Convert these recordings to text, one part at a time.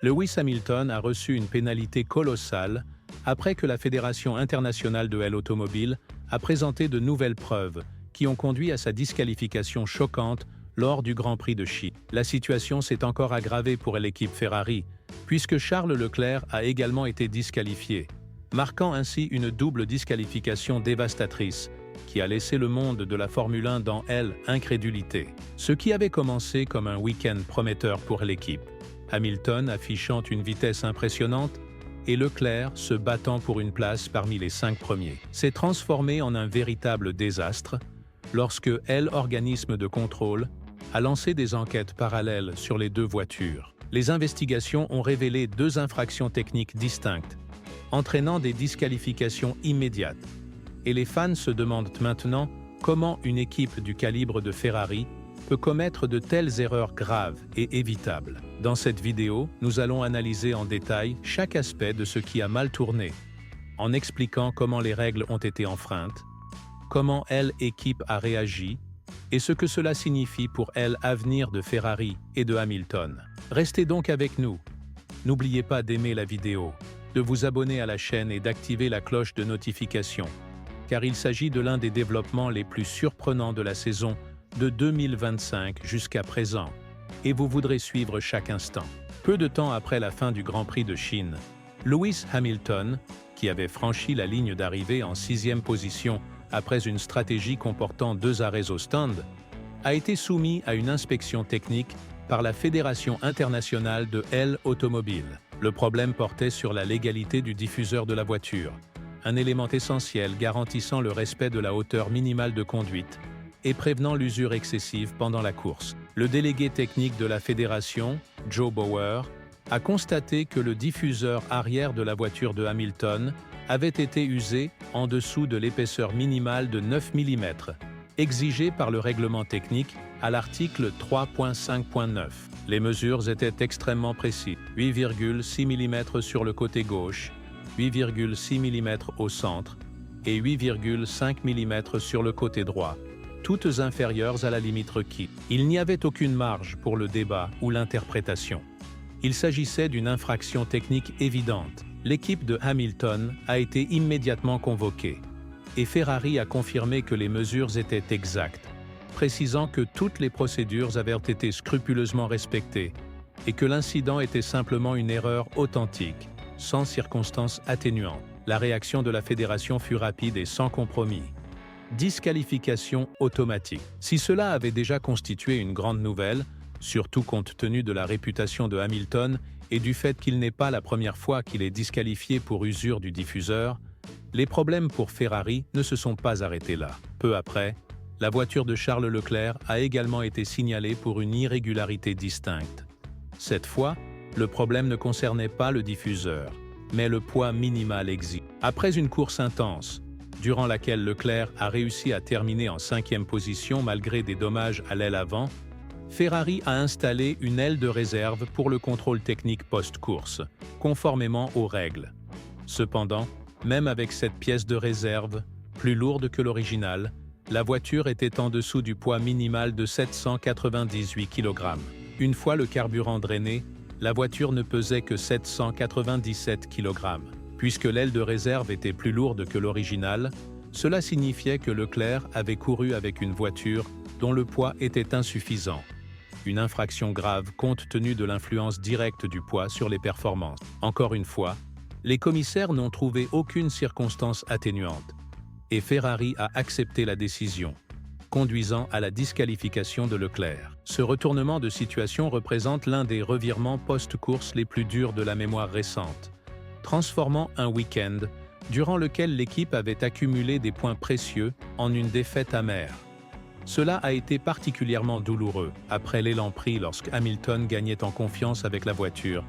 Lewis Hamilton a reçu une pénalité colossale après que la Fédération internationale de l'automobile a présenté de nouvelles preuves qui ont conduit à sa disqualification choquante lors du Grand Prix de Chine. La situation s'est encore aggravée pour l'équipe Ferrari, puisque Charles Leclerc a également été disqualifié, marquant ainsi une double disqualification dévastatrice qui a laissé le monde de la Formule 1 dans l'incrédulité. Ce qui avait commencé comme un week-end prometteur pour l'équipe, Hamilton affichant une vitesse impressionnante et Leclerc se battant pour une place parmi les 5 premiers, s'est transformé en un véritable désastre lorsque l'organisme de contrôle a lancé des enquêtes parallèles sur les deux voitures. Les investigations ont révélé 2 infractions techniques distinctes, entraînant des disqualifications immédiates. Et les fans se demandent maintenant comment une équipe du calibre de Ferrari peut commettre de telles erreurs graves et évitables. Dans cette vidéo, nous allons analyser en détail chaque aspect de ce qui a mal tourné, en expliquant comment les règles ont été enfreintes, comment l'équipe a réagi, et ce que cela signifie pour l'avenir de Ferrari et de Hamilton. Restez donc avec nous. N'oubliez pas d'aimer la vidéo, de vous abonner à la chaîne et d'activer la cloche de notification, car il s'agit de l'un des développements les plus surprenants de la saison de 2025 jusqu'à présent, et vous voudrez suivre chaque instant. Peu de temps après la fin du Grand Prix de Chine, Lewis Hamilton, qui avait franchi la ligne d'arrivée en 6e position après une stratégie comportant 2 arrêts au stand, a été soumis à une inspection technique par la Fédération internationale de l'automobile. Le problème portait sur la légalité du diffuseur de la voiture, un élément essentiel garantissant le respect de la hauteur minimale de conduite et prévenant l'usure excessive pendant la course. Le délégué technique de la fédération, Joe Bauer, a constaté que le diffuseur arrière de la voiture de Hamilton avait été usé en dessous de l'épaisseur minimale de 9 mm, exigée par le règlement technique à l'article 3.5.9. Les mesures étaient extrêmement précises, 8,6 mm sur le côté gauche, 8,6 mm au centre et 8,5 mm sur le côté droit, toutes inférieures à la limite requise. Il n'y avait aucune marge pour le débat ou l'interprétation. Il s'agissait d'une infraction technique évidente. L'équipe de Hamilton a été immédiatement convoquée, et Ferrari a confirmé que les mesures étaient exactes, précisant que toutes les procédures avaient été scrupuleusement respectées et que l'incident était simplement une erreur authentique, sans circonstances atténuantes. La réaction de la fédération fut rapide et sans compromis. Disqualification automatique. Si cela avait déjà constitué une grande nouvelle, surtout compte tenu de la réputation de Hamilton et du fait qu'il n'est pas la première fois qu'il est disqualifié pour usure du diffuseur, les problèmes pour Ferrari ne se sont pas arrêtés là. Peu après, la voiture de Charles Leclerc a également été signalée pour une irrégularité distincte. Cette fois, le problème ne concernait pas le diffuseur, mais le poids minimal exigé. Après une course intense, durant laquelle Leclerc a réussi à terminer en 5e position malgré des dommages à l'aile avant, Ferrari a installé une aile de réserve pour le contrôle technique post-course, conformément aux règles. Cependant, même avec cette pièce de réserve, plus lourde que l'original, la voiture était en dessous du poids minimal de 798 kg. Une fois le carburant drainé, la voiture ne pesait que 797 kg. Puisque l'aile de réserve était plus lourde que l'original, cela signifiait que Leclerc avait couru avec une voiture dont le poids était insuffisant. Une infraction grave compte tenu de l'influence directe du poids sur les performances. Encore une fois, les commissaires n'ont trouvé aucune circonstance atténuante, et Ferrari a accepté la décision, conduisant à la disqualification de Leclerc. Ce retournement de situation représente l'un des revirements post-course les plus durs de la mémoire récente, transformant un week-end durant lequel l'équipe avait accumulé des points précieux en une défaite amère. Cela a été particulièrement douloureux après l'élan pris lorsque Hamilton gagnait en confiance avec la voiture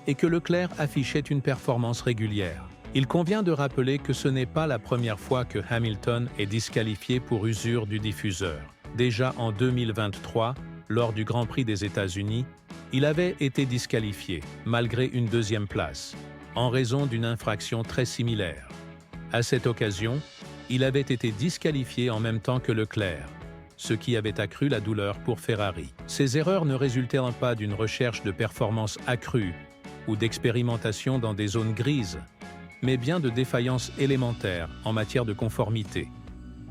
et que Leclerc affichait une performance régulière. Il convient de rappeler que ce n'est pas la première fois que Hamilton est disqualifié pour usure du diffuseur. Déjà en 2023, lors du Grand Prix des États-Unis, il avait été disqualifié, malgré une 2e place, en raison d'une infraction très similaire. À cette occasion, il avait été disqualifié en même temps que Leclerc, ce qui avait accru la douleur pour Ferrari. Ces erreurs ne résultèrent pas d'une recherche de performance accrue ou d'expérimentation dans des zones grises, mais bien de défaillances élémentaires en matière de conformité.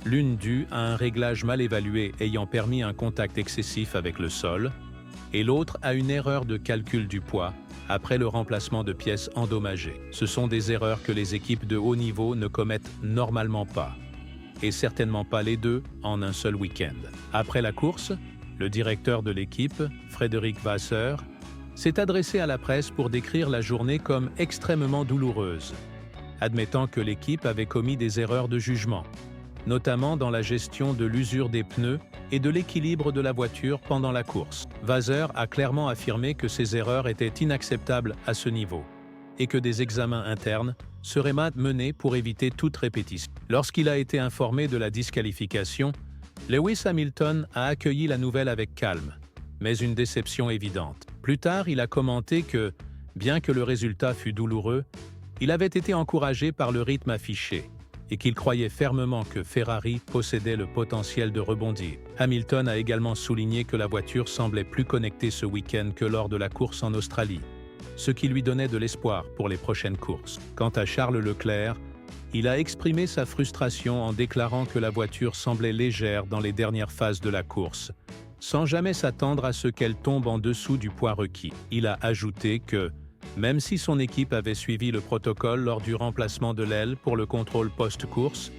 L'une due à un réglage mal évalué ayant permis un contact excessif avec le sol, et l'autre à une erreur de calcul du poids après le remplacement de pièces endommagées. Ce sont des erreurs que les équipes de haut niveau ne commettent normalement pas, et certainement pas les deux en un seul week-end. Après la course, le directeur de l'équipe, Frédéric Vasseur, s'est adressé à la presse pour décrire la journée comme extrêmement douloureuse, admettant que l'équipe avait commis des erreurs de jugement, notamment dans la gestion de l'usure des pneus et de l'équilibre de la voiture pendant la course. Vasseur a clairement affirmé que ces erreurs étaient inacceptables à ce niveau et que des examens internes seraient menés pour éviter toute répétition. Lorsqu'il a été informé de la disqualification, Lewis Hamilton a accueilli la nouvelle avec calme, mais une déception évidente. Plus tard, il a commenté que, bien que le résultat fût douloureux, il avait été encouragé par le rythme affiché et qu'il croyait fermement que Ferrari possédait le potentiel de rebondir. Hamilton a également souligné que la voiture semblait plus connectée ce week-end que lors de la course en Australie, ce qui lui donnait de l'espoir pour les prochaines courses. Quant à Charles Leclerc, il a exprimé sa frustration en déclarant que la voiture semblait légère dans les dernières phases de la course, sans jamais s'attendre à ce qu'elle tombe en dessous du poids requis. Il a ajouté que, même si son équipe avait suivi le protocole lors du remplacement de l'aile pour le contrôle post-course,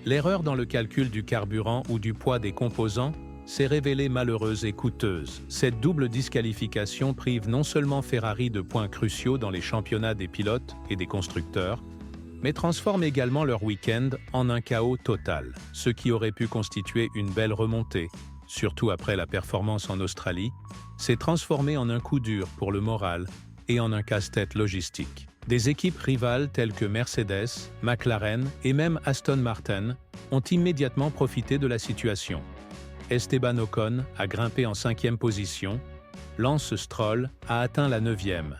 l'erreur dans le calcul du carburant ou du poids des composants s'est révélée malheureuse et coûteuse. Cette double disqualification prive non seulement Ferrari de points cruciaux dans les championnats des pilotes et des constructeurs, mais transforme également leur week-end en un chaos total, ce qui aurait pu constituer une belle remontée, surtout après la performance en Australie, s'est transformé en un coup dur pour le moral et en un casse-tête logistique. Des équipes rivales telles que Mercedes, McLaren et même Aston Martin ont immédiatement profité de la situation. Esteban Ocon a grimpé en 5e position, Lance Stroll a atteint la 9e,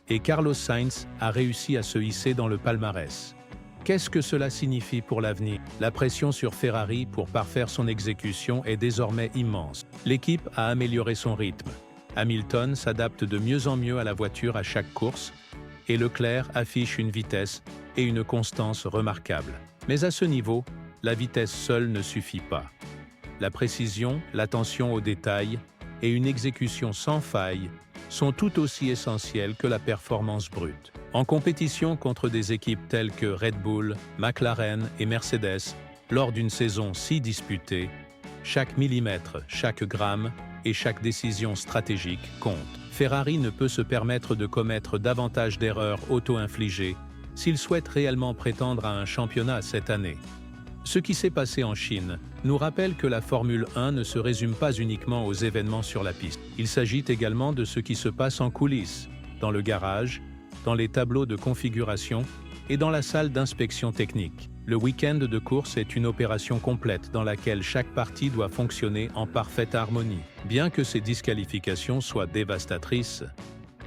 et Carlos Sainz a réussi à se hisser dans le palmarès. Qu'est-ce que cela signifie pour l'avenir? La pression sur Ferrari pour parfaire son exécution est désormais immense. L'équipe a amélioré son rythme. Hamilton s'adapte de mieux en mieux à la voiture à chaque course, et Leclerc affiche une vitesse et une constance remarquables. Mais à ce niveau, la vitesse seule ne suffit pas. La précision, l'attention aux détails et une exécution sans faille sont tout aussi essentielles que la performance brute. En compétition contre des équipes telles que Red Bull, McLaren et Mercedes, lors d'une saison si disputée, chaque millimètre, chaque gramme et chaque décision stratégique compte. Ferrari ne peut se permettre de commettre davantage d'erreurs auto-infligées s'il souhaite réellement prétendre à un championnat cette année. Ce qui s'est passé en Chine nous rappelle que la Formule 1 ne se résume pas uniquement aux événements sur la piste. Il s'agit également de ce qui se passe en coulisses, dans le garage, dans les tableaux de configuration et dans la salle d'inspection technique. Le week-end de course est une opération complète dans laquelle chaque partie doit fonctionner en parfaite harmonie. Bien que ces disqualifications soient dévastatrices,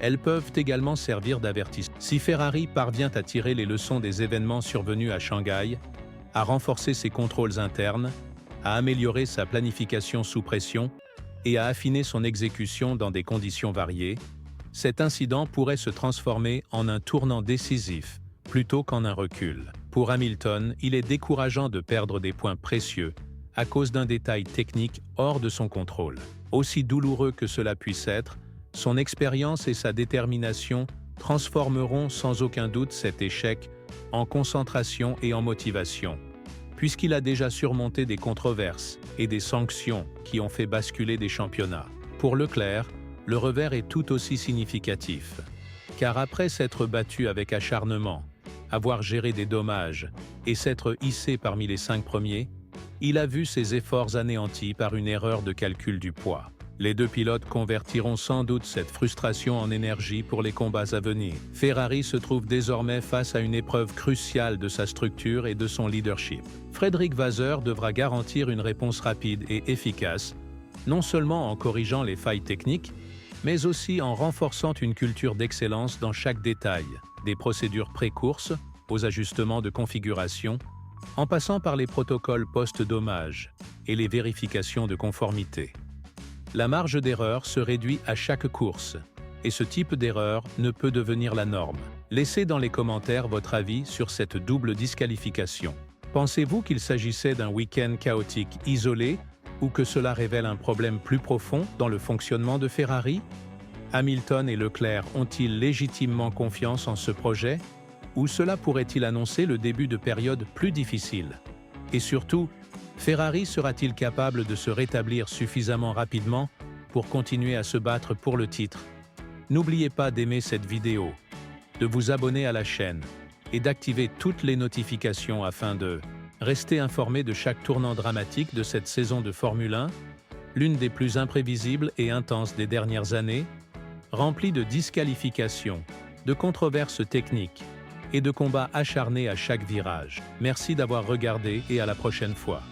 elles peuvent également servir d'avertissement. Si Ferrari parvient à tirer les leçons des événements survenus à Shanghai, à renforcer ses contrôles internes, à améliorer sa planification sous pression et à affiner son exécution dans des conditions variées, cet incident pourrait se transformer en un tournant décisif plutôt qu'en un recul. Pour Hamilton, il est décourageant de perdre des points précieux à cause d'un détail technique hors de son contrôle. Aussi douloureux que cela puisse être, son expérience et sa détermination transformeront sans aucun doute cet échec en concentration et en motivation, puisqu'il a déjà surmonté des controverses et des sanctions qui ont fait basculer des championnats. Pour Leclerc, le revers est tout aussi significatif, car après s'être battu avec acharnement, avoir géré des dommages et s'être hissé parmi les 5 premiers, il a vu ses efforts anéantis par une erreur de calcul du poids. Les deux pilotes convertiront sans doute cette frustration en énergie pour les combats à venir. Ferrari se trouve désormais face à une épreuve cruciale de sa structure et de son leadership. Frédéric Vasseur devra garantir une réponse rapide et efficace, non seulement en corrigeant les failles techniques, mais aussi en renforçant une culture d'excellence dans chaque détail, des procédures pré-course aux ajustements de configuration, en passant par les protocoles post-dommage et les vérifications de conformité. La marge d'erreur se réduit à chaque course, et ce type d'erreur ne peut devenir la norme. Laissez dans les commentaires votre avis sur cette double disqualification. Pensez-vous qu'il s'agissait d'un week-end chaotique isolé ou que cela révèle un problème plus profond dans le fonctionnement de Ferrari? Hamilton et Leclerc ont-ils légitimement confiance en ce projet ou cela pourrait-il annoncer le début de périodes plus difficiles? Et surtout, Ferrari sera-t-il capable de se rétablir suffisamment rapidement pour continuer à se battre pour le titre? N'oubliez pas d'aimer cette vidéo, de vous abonner à la chaîne et d'activer toutes les notifications afin de rester informé de chaque tournant dramatique de cette saison de Formule 1, l'une des plus imprévisibles et intenses des dernières années, remplie de disqualifications, de controverses techniques et de combats acharnés à chaque virage. Merci d'avoir regardé et à la prochaine fois.